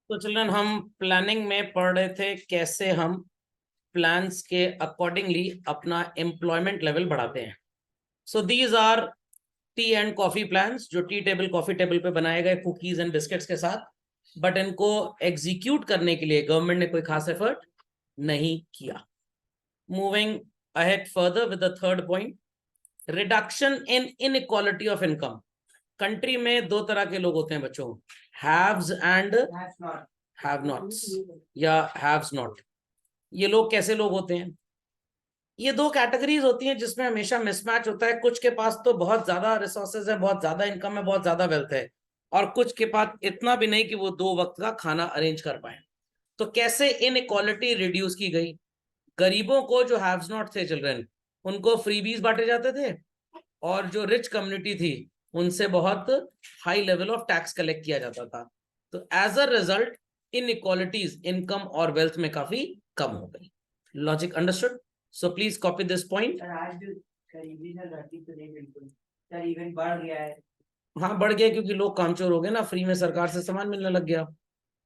तो चिल्ड्रन, हम प्लानिंग में पढ़ रहे थे कैसे हम प्लान्स के अकॉर्डिंगली अपना एम्प्लॉयमेंट लेवल बढ़ाते हैं। So these R T and coffee plans जो टी टेबल कॉफी टेबल पे बनाए गए कुकीज एंड बिस्किट्स के साथ, बट इनको एग्जीक्यूट करने के लिए गवर्नमेंट ने कोई खास एफर्ट नहीं किया। Moving ahead further with the third point, reduction in inequality of income. Country में दो तरह के लोग होते हैं बच्चों, हैव्स एंड हैव नॉट्स या हैव्स नॉट। ये लोग कैसे लोग होते हैं? ये दो कैटेगरीज होती हैं जिसमें हमेशा मिसमैच होता है। कुछ के पास तो बहुत ज्यादा रिसोर्सेज है, बहुत ज्यादा इनकम है, बहुत ज्यादा वेल्थ है, और कुछ के पास इतना भी नहीं कि वो दो वक्त का खाना अरेंज कर पाए। तो कैसे इनइक्वालिटी रिड्यूस की गई? गरीबों को, जो हैव्स नॉट थे चिल्ड्रन, उनको फ्रीबीज बांटे जाते थे, और जो रिच कम्युनिटी थी उनसे बहुत high level of tax collect किया जाता था। तो as a result inequalities income और वेल्थ में काफी कम हो गई। Logic understood? So please copy this point. हाँ, बढ़ गया क्योंकि लोग कामचोर हो गए ना, फ्री में सरकार से सामान मिलने लग गया।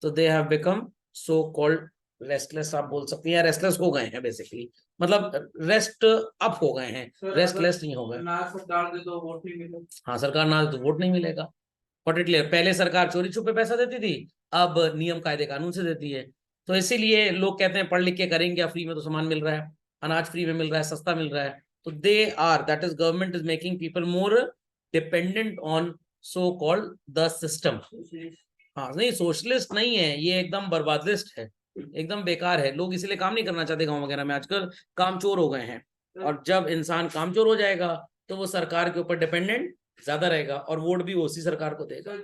तो they have become so called restless, आप बोल सकते हैं, या रेस्टलेस हो गए हैं बेसिकली। मतलब रेस्ट अप हो गए हैं, रेस्टलेस नहीं हो गए। सरकार दे तो वोट नहीं मिलेगा। हाँ, सरकार ना दे तो वोट नहीं मिलेगा। पर्टिकुलर पहले सरकार चोरी छुपे पैसा देती थी, अब नियम कायदे कानून से देती है। तो इसीलिए लोग कहते हैं पढ़ लिख के करेंगे, फ्री में तो सामान मिल रहा है, अनाज फ्री में मिल रहा है, सस्ता मिल रहा है। तो they are, that is government is making people more dependent on so called the system. हाँ, नहीं सोशलिस्ट नहीं है ये, एकदम बर्बादिस्ट है, एकदम बेकार है। लोग इसलिए काम नहीं करना चाहते गांव वगैरह में, आजकल कामचोर हो गए हैं। और जब इंसान कामचोर हो जाएगा तो वो सरकार के ऊपर डिपेंडेंट ज्यादा रहेगा, और वोट भी उसी सरकार को देगा।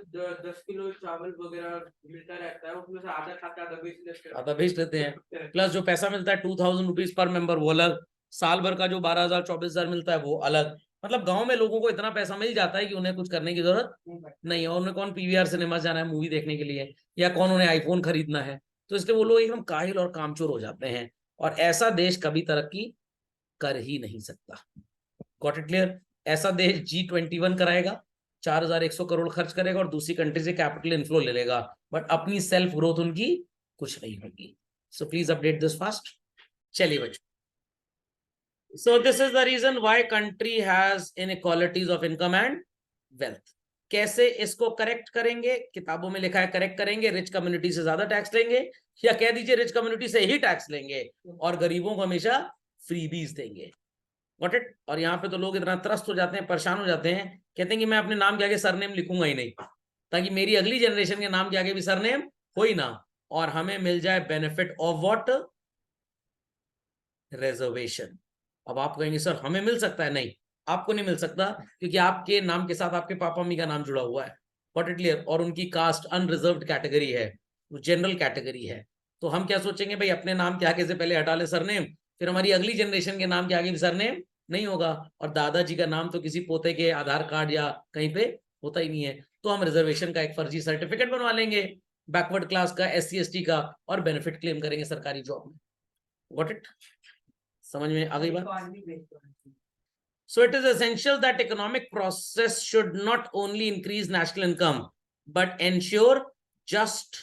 10 किलो चावल वगैरह मिलता रहता है, उसमें से आधा खा के आधा बेच लेते हैं। प्लस जो पैसा मिलता है 2000 रुपीज पर मेंबर, वो अलग। साल भर का जो 12,000 24,000 मिलता है वो अलग। मतलब गांव में लोगों को इतना पैसा मिल जाता है कि उन्हें कुछ करने की जरूरत नहीं है। उन्हें कौन पीवीआर सिनेमा जाना है मूवी देखने के लिए, या कौन उन्हें आईफोन खरीदना है? तो इसलिए वो लोग एकदम काहिल और कामचोर हो जाते हैं, और ऐसा देश कभी तरक्की कर ही नहीं सकता। Got it clear? ऐसा देश G21 कराएगा, 4,100 करोड़ खर्च करेगा, और दूसरी कंट्री से कैपिटल इनफ्लो ले लेगा, बट अपनी सेल्फ ग्रोथ उनकी कुछ नहीं होगी। So please update this fast. चलिए बच्चों, so this is the reason why country has inequalities of income and wealth. कैसे इसको करेक्ट करेंगे? किताबों में लिखा है करेक्ट करेंगे, रिच कम्युनिटी से ज्यादा टैक्स लेंगे, या कह दीजिए रिच कम्युनिटी से ही टैक्स लेंगे और गरीबों को हमेशा फ्रीबीज देंगे। Got it? और यहाँ पे तो लोग इतना त्रस्त हो जाते हैं, परेशान हो जाते हैं, कहते हैं कि मैं अपने नाम के आगे सरनेम लिखूंगा ही नहीं, ताकि मेरी अगली जनरेशन के नाम के आगे भी सरनेम हो ही ना, और हमें मिल जाए बेनिफिट ऑफ व्हाट? रिजर्वेशन। अब आप कहेंगे सर हमें मिल सकता है? नहीं, आपको नहीं मिल सकता, क्योंकि आपके नाम के साथ आपके पापा मम्मी का नाम जुड़ा हुआ है। What it clear? और उनकी कास्ट अनरिजर्व्ड कैटेगरी है, वो जनरल कैटेगरी है। तो हम क्या सोचेंगे भाई, अपने नाम के आगे से पहले हटा ले सरनेम, फिर हमारी अगली जनरेशन के नाम के आगे भी सरनेम नहीं होगा, और दादाजी का नाम तो किसी पोते के आधार कार्ड या कहीं पे होता ही नहीं है। तो हम रिजर्वेशन का एक फर्जी सर्टिफिकेट बनवा लेंगे, बैकवर्ड क्लास का, SC ST का, और बेनिफिट क्लेम करेंगे सरकारी जॉब में। Got it? समझ में आ गई बात? So it is essential that economic process should not only increase national income but ensure just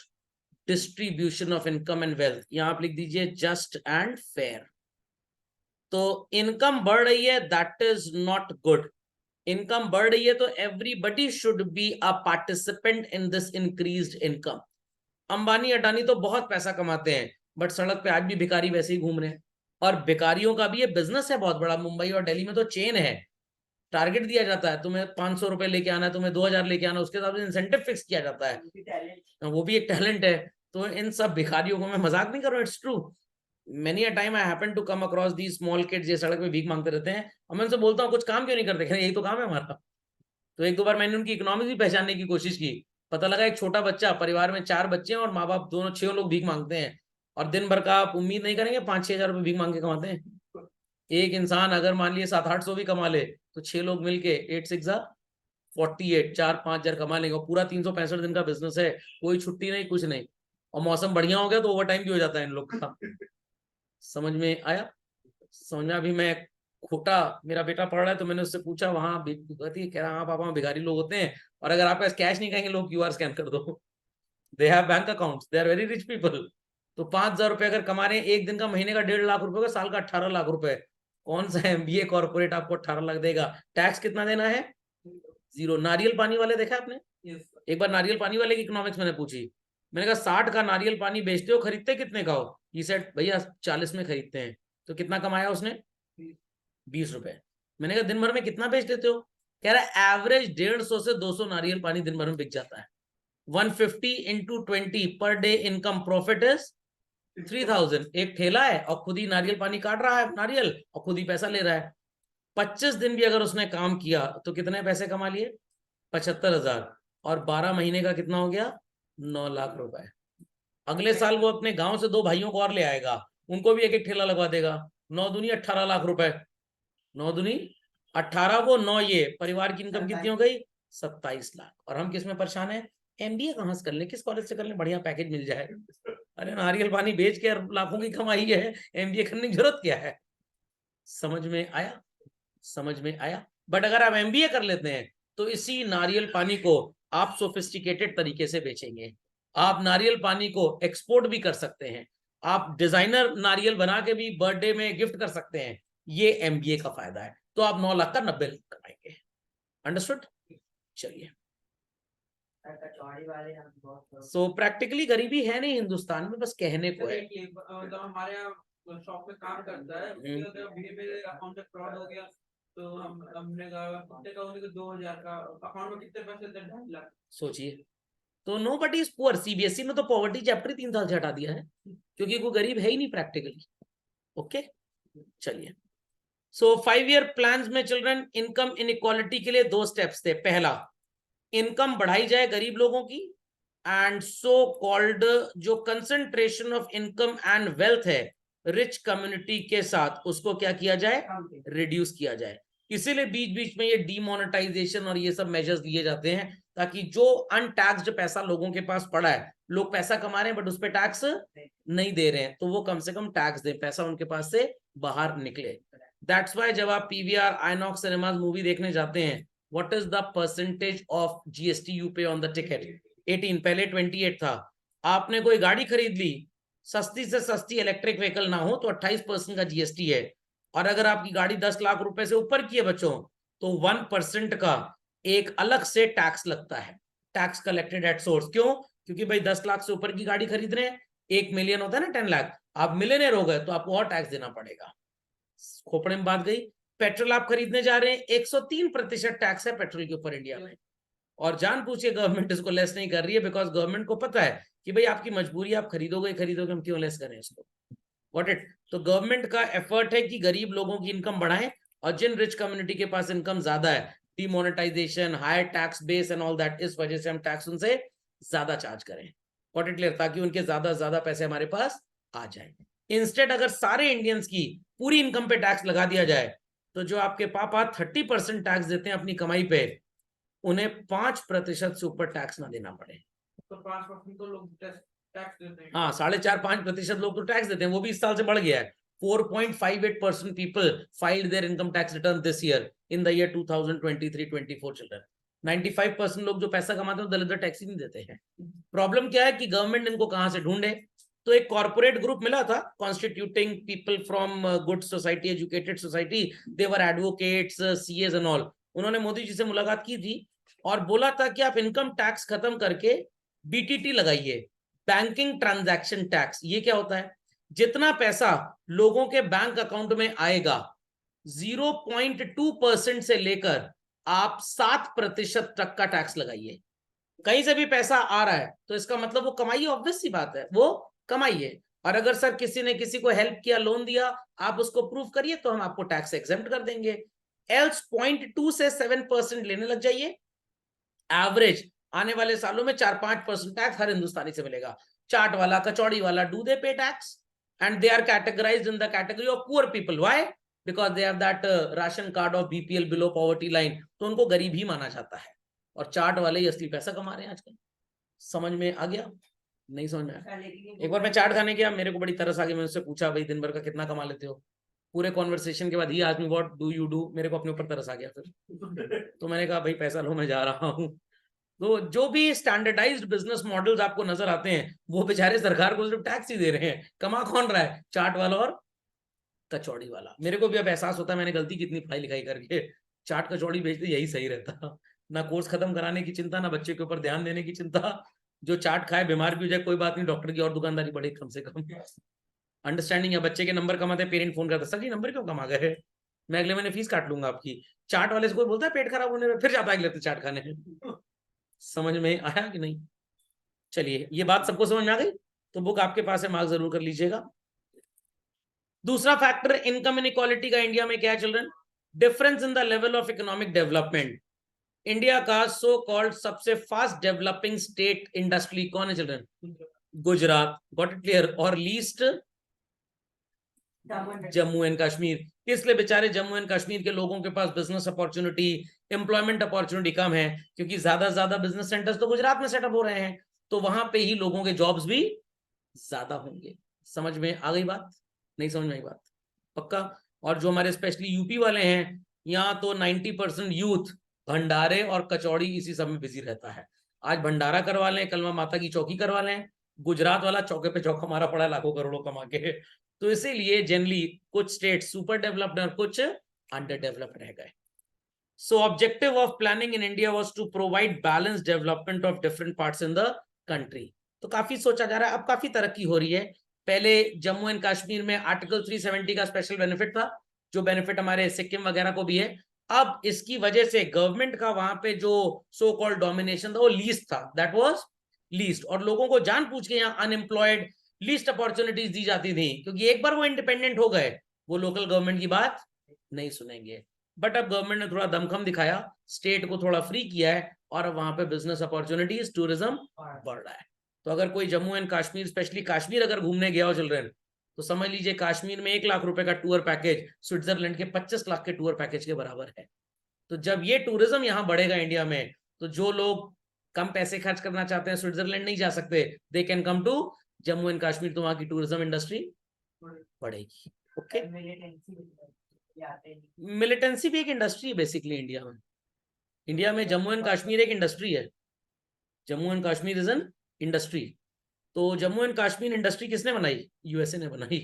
distribution of income and wealth. यहां आप लिख दीजिए just and fair. तो इनकम बढ़ रही है, that is not good. Income बढ़ रही है तो everybody should be a participant in this increased income. Ambani Adani तो बहुत पैसा कमाते हैं, बट सड़क पे आज भी भिखारी वैसे ही घूम रहे हैं। और भिखारियों का भी ये बिजनेस है बहुत बड़ा, मुंबई और दिल्ली में तो चेन है। टारगेट दिया जाता है, तुम्हें 500 रुपए लेके आना है, तुम्हें 2,000 लेके आना, उसके हिसाब से इंसेंटिव फिक्स किया जाता है। वो भी एक टैलेंट है। तो इन सब भिखारियों को मैं मजाक नहीं कर रहा हूँ, it's true. Many a time I happen to come across the small kids, ये सड़क पे भीख मांगते रहते हैं, और मैं उनसे बोलता हूँ कुछ काम क्यों नहीं करते? यही तो काम है हमारा। तो एक दो बार मैंने उनकी इकोनॉमिक्स भी पहचानने की कोशिश की। पता लगा एक छोटा बच्चा, परिवार में 4 बच्चे हैं और माँ बाप दोनों 6 लोग भीख मांगते हैं, और दिन भर का आप उम्मीद नहीं करेंगे 5-6 हजार रुपये भीख मांग के कमाते हैं। एक इंसान अगर मान लिए 700-800 भी कमा ले, तो 6 लोग मिलके 8 6 48, 4-5 हजार कमा लेंगे, और पूरा 365 दिन का बिजनेस है, कोई छुट्टी नहीं, कुछ नहीं। और मौसम बढ़िया हो गया तो ओवर टाइम भी हो जाता है इन लोग का। समझ में आया? समझ में? अभी मैं खोटा, मेरा बेटा पढ़ रहा है, तो मैंने उससे पूछा वहां, कह रहा हाँ पापा भिखारी लोग होते हैं, और अगर आप कैश नहीं खाएंगे लोग QR स्कैन कर दो। They have bank accounts, they are very rich people. तो 5,000 रुपए अगर कमा रहे हैं एक दिन का, महीने का 1.5 लाख रुपए का, साल का 18 लाख रुपए, कौन सा एमबीए कॉर्पोरेट आपको 18 लाख देगा? टैक्स कितना देना है? 0। नारियल पानी वाले देखा आपने? एक बार नारियल पानी वाले की इकोनॉमिक्स मैंने पूछी, मैंने कहा 60 का नारियल पानी बेचते हो, खरीदते कितने का हो? ये सेट भैया 40 में खरीदते हैं। तो कितना कमाया उसने? 20 रुपए। मैंने कहा दिन भर में कितना बेच देते हो? कह रहा है एवरेज 150 से 200 नारियल पानी दिन भर में बिक जाता है। 150 into 20 per day income profit is 3000। एक ठेला है और खुद ही नारियल पानी काट रहा है नारियल, और खुद ही पैसा ले रहा है। 25 दिन भी अगर उसने काम किया तो कितने पैसे कमा लिए? 75,000। और 12 महीने का कितना हो गया? 9 लाख रुपए। अगले साल वो अपने गांव से 2 भाइयों को और ले आएगा, उनको भी एक एक ठेला लगवा देगा। 9 दूनी 18 लाख रुपए। 9 दूनी 18 को 9 ये, परिवार की इनकम कितनी हो गई? 27 लाख। और हम किस में परेशान है? एमबीए कहां से कर ले, किस कॉलेज से कर ले, बढ़िया पैकेज मिल जाए। अरे नारियल पानी बेच के लाखों की कमाई है, एमबीए करने की जरूरत क्या है? समझ में आया? समझ में आया? बट अगर आप एमबीए कर लेते हैं तो इसी नारियल पानी को आप सोफिस्टिकेटेड तरीके से बेचेंगे। आप नारियल पानी को एक्सपोर्ट भी कर सकते हैं, आप डिजाइनर नारियल बना के भी बर्थडे में गिफ्ट कर सकते हैं। ये एमबीए का फायदा है। तो आप 9 लाख का 90 लाख कमाएंगे। अंडरस्टूड? चलिए, सो प्रैक्टिकली गरीबी है नहीं हिंदुस्तान में, बस कहने को है। हमारे यहाँ शॉप में काम करता है, अकाउंट में फ्रॉड हो गया, तो हमने कहा 2000 का अकाउंट में कितने पैसे थे? 2.5 लाख। सोचिए, तो no but is poor. CBSE में तो पॉवर्टी चैप्टर 3 साल से हटा दिया है, क्योंकि कोई गरीब है ही नहीं प्रैक्टिकली। ओके, चलिए। सो 5 ईयर प्लान में चिल्ड्रन इनकम इनइक्वालिटी के लिए 2 स्टेप्स थे। पहला, इनकम बढ़ाई जाए गरीब लोगों की, एंड सो कॉल्ड जो concentration of income and wealth है रिच कम्युनिटी के साथ, उसको क्या किया जाए? रिड्यूस किया जाए। इसीलिए बीच बीच में ये डीमोनेटाइजेशन और ये सब मेजर्स लिए जाते हैं, ताकि जो अनटैक्स्ड पैसा लोगों के पास पड़ा है, लोग पैसा कमा रहे हैं बट उस पर टैक्स नहीं दे रहे हैं, तो वो कम से कम टैक्स दें, पैसा उनके पास से बाहर निकले। दैट्स वाई जब आप पीवीआर आइनॉक्स सिनेमाज मूवी देखने जाते हैं, what is the percentage of GST you पे ऑन द टिकट? 18, पहले 28 था। आपने कोई गाड़ी खरीद ली, सस्ती से सस्ती इलेक्ट्रिक व्हीकल ना हो तो 28% का जीएसटी है। और अगर आपकी गाड़ी 10 लाख रुपए से ऊपर की है बच्चों, तो 1% का एक अलग से टैक्स लगता है, टैक्स कलेक्टेड एट सोर्स। क्यों? क्योंकि भाई 10 लाख से ऊपर की गाड़ी खरीद रहे हैं, 1 मिलियन होता है ना 10 लाख, आप मिलियनर हो गए तो आपको और टैक्स देना पड़ेगा। खोपड़े में बात गई। पेट्रोल आप खरीदने जा रहे हैं, 103% टैक्स है पेट्रोल के ऊपर इंडिया में, और जान पूछिए गवर्नमेंट इसको लेस नहीं कर रही है, बिकॉज गवर्नमेंट को पता है कि भाई आपकी मजबूरी, आप खरीदोगे, हम क्यों लेस करें इसको। व्हाट इट, तो गवर्नमेंट का एफर्ट है कि गरीब लोगों की इनकम बढ़ाएं, और जिन रिच कम्युनिटी के पास इनकम ज्यादा है, demonetisation, higher tax base and all that, इस वजह से हम टैक्स उनसे ज्यादा चार्ज करें। व्हाट इट क्लियर, ताकि उनके ज्यादा पैसे हमारे पास आ जाए। इंस्टेड अगर सारे इंडियंस की पूरी इनकम पे टैक्स लगा दिया जाए, तो जो आपके पापा 30% टैक्स देते हैं अपनी कमाई पे, उन्हें 5% से ऊपर टैक्स ना देना पड़े। तो 5% तो लोग टैक्स देते हैं। हाँ, 4.5-5% लोग तो टैक्स देते हैं, वो भी इस साल से बढ़ गया है। 4.58% people filed their income tax return this year in the year 2023-24 children. 95% लोग जो पैसा कमाते हैं दलित टैक्स ही नहीं देते हैं। प्रॉब्लम क्या है कि गवर्नमेंट इनको कहां से ढूंढे? तो एक कॉर्पोरेट ग्रुप मिला था, constituting people from good society, educated society, they were advocates, CS and all. उन्होंने मोदी जी से मुलाकात की थी और बोला था कि आप इनकम टैक्स खत्म करके बीटीटी लगाइए, बैंकिंग ट्रांजैक्शन टैक्स। ये क्या होता है? जितना पैसा लोगों के बैंक अकाउंट में आएगा, 0.2% से लेकर आप 7% तक का टैक्स लगाइए। कहीं से भी पैसा आ रहा है तो इसका मतलब वो कमाई, ऑब्वियस सी बात है, वो कमाई है। और अगर सर किसी ने किसी को हेल्प किया, लोन दिया, आप उसको प्रूव करिए तो हम आपको टैक्स एग्जेम्प्ट कर देंगे। एल्स 0.2 से 7% लेने लग जाइए। एवरेज आने वाले सालों में 4-5% टैक्स हर हिंदुस्तानी से मिलेगा। चाट वाला, कचौड़ी वाला, do they pay tax? And they are categorised in the category of poor people. Why? Because they have that ration card of BPL, below poverty line, तो उनको गरीब ही माना जाता है। और चाट वाले ही असली पैसा कमा रहे हैं आजकल। समझ में आ गया? नहीं समझ में आया? एक बार मैं चाट खाने गया, मेरे को बड़ी तरस आ गई। मैंने उससे पूछा, भाई दिन भर का कितना कमा लेते हो? पूरे कॉन्वर्सेशन के बाद ही आज me what do you do, मेरे को अपने ऊपर तरस आ गया फिर। तो मैंने कहा भाई पैसा लो, मैं जा रहा हूँ। तो जो भी स्टैंडर्डाइज्ड बिजनेस मॉडल्स आपको नजर आते हैं वो बेचारे सरकार को सिर्फ टैक्स ही दे रहे हैं, कमा कौन रहा है? चाट वाला और कचौड़ी वाला। मेरे को भी अब एहसास होता है मैंने गलती कितनी पढ़ाई लिखाई करके, चाट कचौड़ी बेचते यही सही रहता। ना कोर्स खत्म कराने की चिंता, ना बच्चे के ऊपर ध्यान देने की चिंता। जो चाट खाए बीमार भी हो जाए कोई बात नहीं, डॉक्टर की और दुकानदारी बढ़े कम से कम। अंडरस्टैंडिंग है, बच्चे के नंबर कमाते पेरेंट फोन करता, सर जी नंबर क्यों कमा गए, मैं अगले महीने फीस काट लूंगा आपकी। चाट वाले से कोई बोलता है पेट खराब होने में, फिर जाता है अगले हफ्ते चाट खाने। समझ में आया कि नहीं? चलिए, ये बात सबको समझ में आ गई? तो बुक आपके पास है, मार्क जरूर कर लीजिएगा। दूसरा फैक्टर इनकम इनइक्वालिटी का इंडिया में क्या है children? Difference in the level of economic development. India का सो कॉल्ड सबसे फास्ट डेवलपिंग स्टेट इंडस्ट्री कौन है children? Gujarat. Got it clear? और लीस्ट जम्मू एंड कश्मीर। इसलिए बेचारे जम्मू एंड कश्मीर के लोगों के पास बिजनेस अपॉर्चुनिटी, एम्प्लॉयमेंट अपॉर्चुनिटी कम है, क्योंकि ज्यादा से ज्यादा बिजनेस सेंटर्स तो गुजरात में सेटअप हो रहे हैं, तो वहां पे ही लोगों के जॉब्स भी ज्यादा होंगे। समझ में आ गई बात? नहीं समझ में आई बात? पक्का? और जो हमारे स्पेशली यूपी वाले हैं, यहाँ तो 90% यूथ भंडारे और कचौड़ी इसी सब में बिजी रहता है। आज भंडारा करवा लें, कलमा माता की चौकी करवा लें, गुजरात वाला चौके पे चौका मारा पड़ा है लाखों करोड़ों कमा के। तो इसीलिए जनरली कुछ स्टेट सुपर डेवलप्ड और कुछ अंडर डेवलप्ड रह गए। So objective of planning in India was to provide balanced development of different parts in the country. तो काफी सोचा जा रहा है, अब काफी तरक्की हो रही है। पहले जम्मू एंड कश्मीर में आर्टिकल 370 का स्पेशल बेनिफिट था, जो बेनिफिट हमारे सिक्किम वगैरह को भी है। अब इसकी वजह से गवर्नमेंट का वहां पे जो सो कॉल्ड डोमिनेशन था वो लीस्ट था, दैट वाज लीस्ट, और लोगों को जान पूछ के यहाँ अनएम्प्लॉयड लीस्ट अपॉर्चुनिटीज दी जाती थी, क्योंकि एक बार वो इंडिपेंडेंट हो गए वो लोकल गवर्नमेंट की बात नहीं सुनेंगे। बट अब गवर्नमेंट ने थोड़ा दमखम दिखाया, स्टेट को थोड़ा फ्री किया है, और अब वहां पे बिजनेस अपॉर्चुनिटीज, टूरिज्म बढ़ रहा है। तो अगर कोई जम्मू एंड कश्मीर, स्पेशली कश्मीर अगर घूमने गया हो चिल्ड्रन, तो समझ लीजिए कश्मीर में 1 लाख रुपए का टूर पैकेज स्विट्जरलैंड के 25 लाख के टूर पैकेज के बराबर है। तो जब ये टूरिज्म यहाँ बढ़ेगा इंडिया में, तो जो लोग कम पैसे खर्च करना चाहते हैं, स्विट्जरलैंड नहीं जा सकते, they can come to Jammu and Kashmir, तो वहां की टूरिज्म इंडस्ट्री बढ़ेगी। ओके, मिलिटेंसी भी एक इंडस्ट्री है बेसिकली इंडिया में। इंडिया में जम्मू एंड कश्मीर एक इंडस्ट्री है, Jammu and Kashmir is an industry. तो जम्मू एंड कश्मीर इंडस्ट्री किसने बनाई? यूएसए ने बनाई।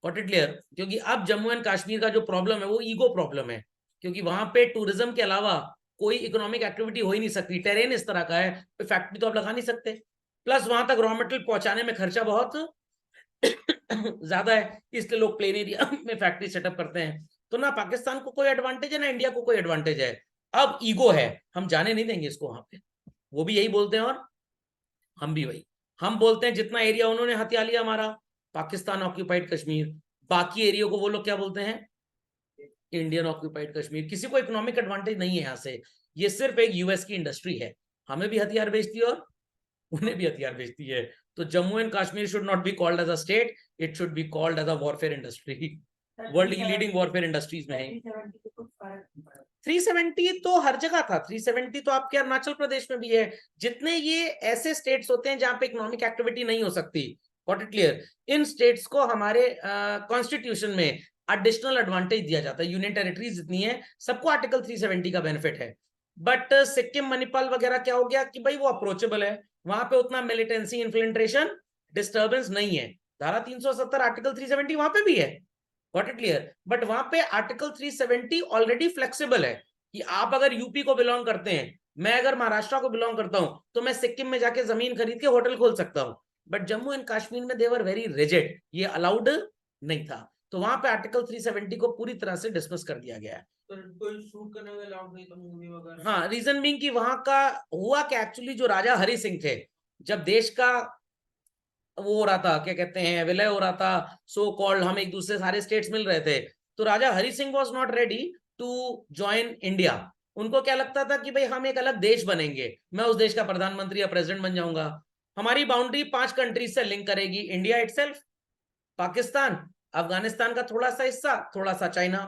Got it clear? क्योंकि अब जम्मू एंड कश्मीर का जो प्रॉब्लम है वो ईगो प्रॉब्लम है, क्योंकि वहां पे टूरिज्म के अलावा कोई इकोनॉमिक एक्टिविटी हो ही नहीं सकती, टेरेन इस तरह का है, फैक्ट्री तो आप लगा नहीं सकते, प्लस वहां तक रॉ मटेरियल पहुंचाने में खर्चा बहुत ज्यादा है, इसलिए लोग प्लेन एरिया में फैक्ट्री सेटअप करते हैं। तो ना पाकिस्तान को कोई एडवांटेज है ना इंडिया को कोई एडवांटेज है, अब ईगो है, हम जाने नहीं देंगे इसको वहां पे। वो भी यही बोलते हैं और हम भी वही, हम बोलते हैं जितना एरिया उन्होंने हथिया लिया हमारा, पाकिस्तान ऑक्यूपाइड कश्मीर, बाकी एरिया को वो लोग क्या बोलते हैं? Indian occupied Kashmir. किसी को इकोनॉमिक एडवांटेज नहीं है यहाँ से, ये सिर्फ एक यूएस की इंडस्ट्री है, हमें भी हथियार बेचती है और उन्हें भी हथियार बेचती है। तो Jammu and Kashmir should not be called as a state, it should be called as a warfare industry. World की लीडिंग वॉरफेयर इंडस्ट्रीज में है। 370 तो हर जगह था, 370 तो आपके अरुणाचल प्रदेश में भी है। जितने ये ऐसे स्टेट्स होते हैं जहां पे इकोनॉमिक एक्टिविटी नहीं हो सकती, got it clear, in states को हमारे कॉन्स्टिट्यूशन में एडिशनल एडवांटेज दिया जाता है। यूनियन टेरिटरीज जितनी है सबको आर्टिकल 370 का बेनिफिट है। बट सिक्किम मणिपाल वगैरह क्या हो गया कि भाई वो अप्रोचेबल है, वहां पे उतना मिलिटेंसी इन्फ्लिट्रेशन डिस्टर्बेंस नहीं है। धारा 370 आर्टिकल 370 वहां पे भी है, गॉट इट क्लियर, बट वहां पे आर्टिकल 370 ऑलरेडी फ्लेक्सिबल है कि आप अगर यूपी को बिलोंग करते हैं, मैं अगर महाराष्ट्र को बिलोंग करता हूं, तो मैं सिक्किम में जाके जमीन खरीद के होटल खोल सकता हूं। बट जम्मू एंड कश्मीर में देवर वेरी रिजिड, ये अलाउड नहीं था, तो वहां पे आर्टिकल 370 को पूरी तरह से डिसमिस कर दिया गया है। तो कोई शूट करने में अलाउड नहीं था मूवी वगैरह? हाँ, रीजन बीइंग कि वहां का हुआ कि एक्चुअली जो राजा हरि सिंह थे, जब देश का वो हो रहा था, क्या कहते हैं, विलय हो रहा था, सो कॉल्ड हम एक दूसरे सारे स्टेट्स मिल रहे थे, तो Raja Hari Singh was not ready to join India. उनको क्या लगता था कि भाई हम एक अलग देश बनेंगे, मैं उस देश का प्रधानमंत्री या प्रेसिडेंट बन जाऊंगा, हमारी बाउंड्री 5 कंट्रीज से लिंक करेगी, इंडिया इटसेल्फ, पाकिस्तान, अफगानिस्तान का थोड़ा सा हिस्सा, थोड़ा सा चाइना,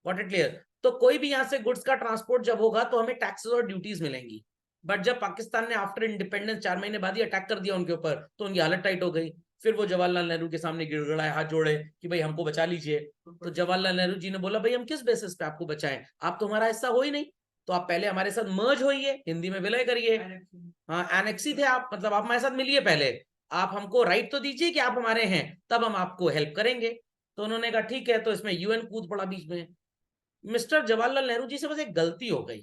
व्हाट इट क्लियर। तो कोई भी यहाँ से गुड्स का ट्रांसपोर्ट जब होगा तो हमें टैक्सेस और ड्यूटीज मिलेंगी। बट जब पाकिस्तान ने आफ्टर इंडिपेंडेंस 4 महीने बाद ही अटैक कर दिया उनके ऊपर, तो उनकी हालत टाइट हो गई। फिर वो जवाहरलाल नेहरू के सामने गिड़गिड़ाए, हाथ जोड़े कि भाई हमको बचा लीजिए। तो जवाहरलाल नेहरू जी ने बोला भाई हम किस बेसिस पे आपको बचाएं, आप तो हमारा हिस्सा हो ही नहीं, तो आप पहले हमारे साथ मर्ज होइए, हिंदी में विलय करिए। हाँ, एनेक्सी थे आप, मतलब आप हमारे साथ मिलिए पहले, आप हमको राइट तो दीजिए कि आप हमारे हैं, तब हम आपको हेल्प करेंगे। तो उन्होंने कहा ठीक है, तो इसमें यूएन कूद पड़ा बीच में। मिस्टर जवाहरलाल नेहरू जी से बस एक गलती हो गई,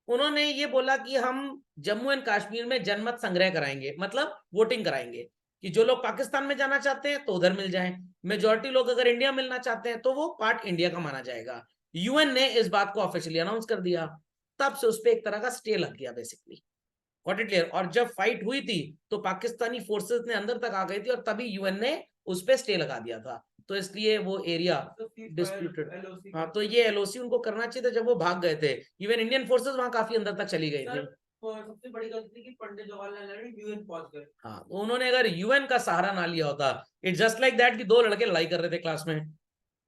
उन्होंने ये बोला कि हम जम्मू एंड कश्मीर में जनमत संग्रह कराएंगे, मतलब वोटिंग कराएंगे कि जो लोग पाकिस्तान में जाना चाहते हैं तो उधर मिल जाएं, मेजॉरिटी लोग अगर इंडिया मिलना चाहते हैं तो वो पार्ट इंडिया का माना जाएगा। यूएन ने इस बात को ऑफिशियली अनाउंस कर दिया, तब से उस पर एक तरह का स्टे लग गया बेसिकली। Got it clear? और जब फाइट हुई थी तो पाकिस्तानी फोर्सेस ने अंदर तक आ गई थी और तभी यूएन ने उस पर स्टे लगा दिया था, तो इसलिए वो एरिया डिस्प्यूटेड। हाँ, तो ये एलओसी उनको करना चाहिए था जब वो भाग गए थे, इवन इंडियन फोर्सेस वहां काफी अंदर तक चली गई थी। सबसे बड़ी गलती की पंडित जवाहरलाल नेहरू यूएन पहुंच गए। हाँ, तो उन्होंने अगर यूएन का सहारा ना लिया होता, इट्स जस्ट लाइक दैट कि दो लड़के लड़ाई कर रहे थे क्लास में,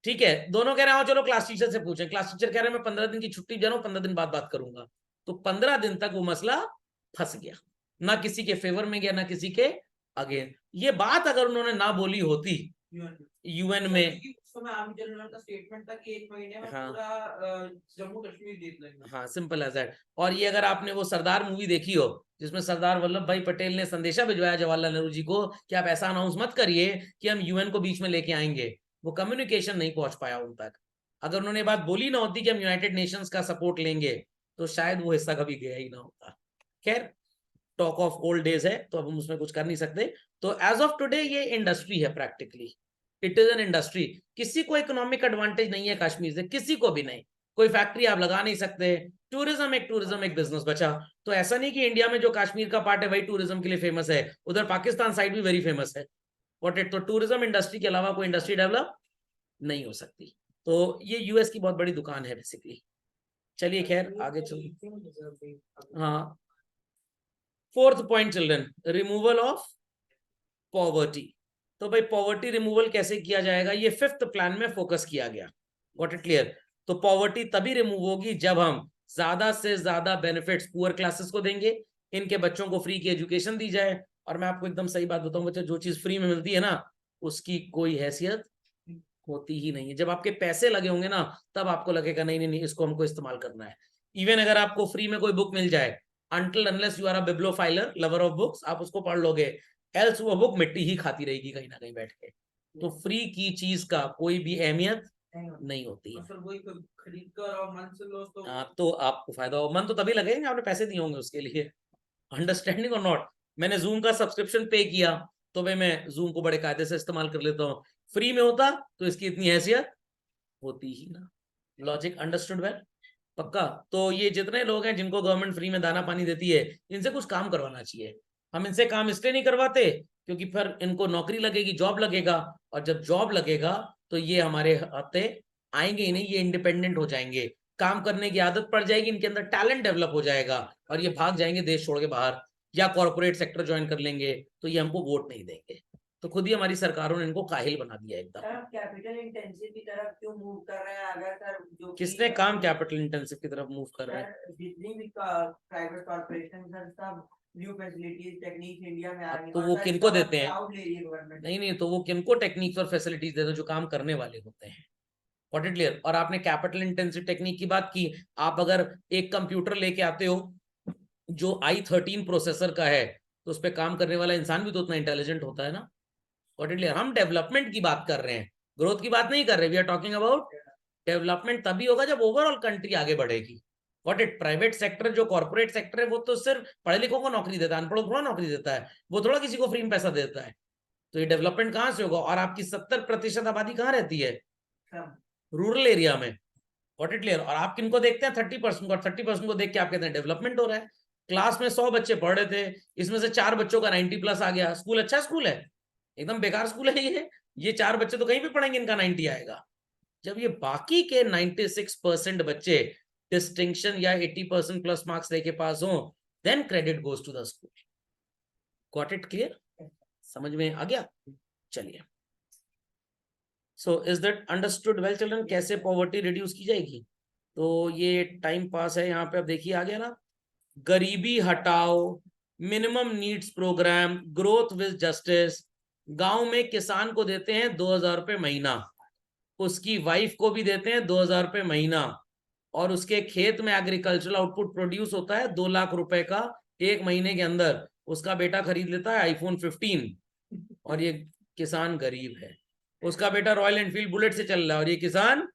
ठीक है, दोनों कह रहे हैं चलो क्लास टीचर से पूछें, क्लास टीचर कह रहे हैं मैं 15 दिन की छुट्टी जा रहा हूँ, 15 दिन बाद बात करूंगा, तो 15 दिन तक वो मसला फंस गया, ना किसी के फेवर में गया ना किसी के अगेंस्ट। ये बात अगर उन्होंने ना बोली होती यूएन में, आर्मी जनरल का स्टेटमेंट था कि 1 महीने में हाँ, पूरा जम्मू कश्मीर जीत लेंगे। हाँ, सिंपल एज दैट। और ये अगर आपने वो सरदार मूवी देखी हो, जिसमें सरदार वल्लभ भाई पटेल ने संदेशा भिजवाया जवाहरलाल नेहरू जी को कि आप ऐसा अनाउंस मत करिए कि हम यूएन को बीच में लेके आएंगे, वो कम्युनिकेशन नहीं पहुंच पाया उन तक। अगर उन्होंने बात बोली ना होती कि हम यूनाइटेड नेशंस का सपोर्ट लेंगे, तो शायद वो हिस्सा कभी गया ही ना होता। खैर, टॉक ऑफ ओल्ड डेज है, तो अब हम उसमें कुछ कर नहीं सकते। तो एज ऑफ टुडे ये इंडस्ट्री है, practically it is an industry. किसी को इकोनॉमिक एडवांटेज नहीं है कश्मीर से, किसी को भी नहीं, कोई फैक्ट्री आप लगा नहीं सकते। टूरिज्म एक बिजनेस बचा। तो ऐसा नहीं कि इंडिया में जो कश्मीर का पार्ट है वही टूरिज्म के लिए फेमस है, उधर पाकिस्तान साइड भी वेरी फेमस है। वॉट इट, तो टूरिज्म इंडस्ट्री के अलावा कोई इंडस्ट्री डेवलप नहीं हो सकती। तो ये यूएस की बहुत बड़ी दुकान है बेसिकली। चलिए खैर आगे चलिए। हाँ, fourth point children, removal of poverty. तो भाई पॉवर्टी रिमूवल कैसे किया जाएगा, ये फिफ्थ प्लान में फोकस किया गया। Got it clear? तो पॉवर्टी तभी रिमूव होगी जब हम ज्यादा से ज्यादा बेनिफिट्स पुअर क्लासेस को देंगे, इनके बच्चों को फ्री की एजुकेशन दी जाए। और मैं आपको एकदम सही बात बताऊं बच्चा, जो चीज फ्री में मिलती है ना, उसकी कोई हैसियत होती ही नहीं है। जब आपके पैसे लगे होंगे ना, तब आपको लगेगा नहीं नहीं नहीं, इसको हमको इस्तेमाल करना है। इवन अगर आपको फ्री में कोई बुक मिल जाए, until unless you are a bibliophiler, lover of books, आप उसको पढ़ लोगे, एल्स वो बुक मिट्टी ही खाती रहेगी कहीं ना कहीं बैठ के। तो फ्री की चीज का कोई भी अहमियत नहीं होती है। खरीद कर और मन से लो तो तो आपको फायदा हो, मन तो तभी लगेगा आपने पैसे दिए होंगे उसके लिए। अंडरस्टैंडिंग और नॉट, मैंने जूम का सब्सक्रिप्शन पे किया तो भाई मैं जूम को बड़े कायदे से इस्तेमाल कर लेता हूँ, फ्री में होता तो इसकी इतनी हैसियत होती ही ना। Logic understood well? पक्का? तो ये जितने लोग हैं जिनको गवर्नमेंट फ्री में दाना पानी देती है, इनसे कुछ काम करवाना चाहिए। हम इनसे काम इसलिए नहीं करवाते क्योंकि फिर इनको नौकरी लगेगी, जॉब लगेगा, और जब जॉब लगेगा तो ये हमारे हाथे आएंगे ही नहीं, ये इंडिपेंडेंट हो जाएंगे, काम करने की आदत पड़ जाएगी, इनके अंदर टैलेंट डेवलप हो जाएगा, और ये भाग जाएंगे देश छोड़ के बाहर, या कॉर्पोरेट सेक्टर ज्वाइन कर लेंगे, तो ये हमको वोट नहीं देंगे। तो खुद ही हमारी सरकारों ने इनको काहिल बना दिया एकदम। कैपिटल इंटेंसिव की तरफ क्यों मूव कर रहे हैं? अगर सर जो किसने काम कैपिटल इंटेंसिव की तरफ मूव कर रहे हैं? जितनी भी प्राइवेट कॉर्पोरेशन सर सब न्यू फैसिलिटीज टेक्निक इंडिया में आ रही है, तो वो सर किनको इसका देते हैं? क्राउड ले रही है गवर्नमेंट। नहीं नहीं, तो वो किनको टेक्निक्स और फैसिलिटीज देते हैं? जो काम करने वाले होते हैं। What it clear? और आपने कैपिटल इंटेंसिव टेक्निक की बात की, आप अगर एक कंप्यूटर लेके आते हो जो i13 प्रोसेसर का है, तो उस पर काम करने वाला इंसान भी तो उतना इंटेलिजेंट होता है ना। What it clear? हम डेवलपमेंट की बात कर रहे हैं, ग्रोथ की बात नहीं कर रहे। We are talking about development तभी होगा जब ओवरऑल कंट्री आगे बढ़ेगी। व्हाट इट, प्राइवेट सेक्टर जो कॉर्पोरेट सेक्टर है वो तो सिर्फ पढ़े लिखों को नौकरी देता है, अनपढ़ों को थोड़ा नौकरी देता है, वो थोड़ा किसी को फ्री में पैसा देता है। तो ये डेवलपमेंट कहाँ से होगा? और आपकी 70% आबादी कहाँ रहती है? रूरल एरिया में। What it clear? और आप किनको देखते हैं? 30% को। 30% को देख के आप कहते हैं डेवलपमेंट हो रहा है। क्लास में 100 बच्चे पढ़ रहे थे, इसमें से 4 बच्चों का 90+ आ गया, स्कूल अच्छा स्कूल है? एकदम बेकार स्कूल है ये 4 बच्चे तो कहीं भी पढ़ेंगे, इनका 90 आएगा। जब ये बाकी के 96% बच्चे डिस्टिंक्शन या 80% प्लस मार्क्स लेके पास हो, then credit goes to the school. Got it clear? समझ में आ गया? चलिए, so is that understood well children? कैसे पॉवर्टी रिड्यूस की जाएगी? तो ये टाइम पास है यहाँ पे। अब देखिए आ गया ना, गरीबी हटाओ, minimum needs programme, growth with justice. गांव में किसान को देते हैं 2000 रुपए महीना, उसकी वाइफ को भी देते हैं 2000 रुपए महीना, और उसके खेत में एग्रीकल्चरल आउटपुट प्रोड्यूस होता है 2 लाख रुपए का 1 महीने के अंदर, उसका बेटा खरीद लेता है आईफोन 15, और ये किसान गरीब है। उसका बेटा रॉयल एनफील्ड बुलेट से चल रहा है और ये किसान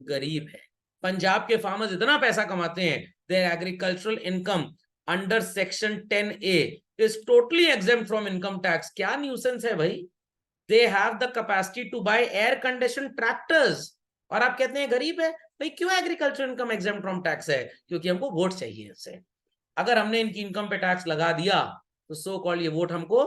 गरीब है। पंजाब के फार्मर्स इतना पैसा कमाते हैं, their agricultural income under section 10A is totally exempt from income tax. क्या न्यूसेंस है भाई। They have the capacity to buy air condition tractors, और आप कहते हैं गरीब है। भाई क्यों agriculture income exempt from tax है? क्योंकि हमको वोट चाहिए इससे। अगर हमने इनकी इनकम पे टैक्स लगा दिया तो सो कॉल्ड ये वोट हमको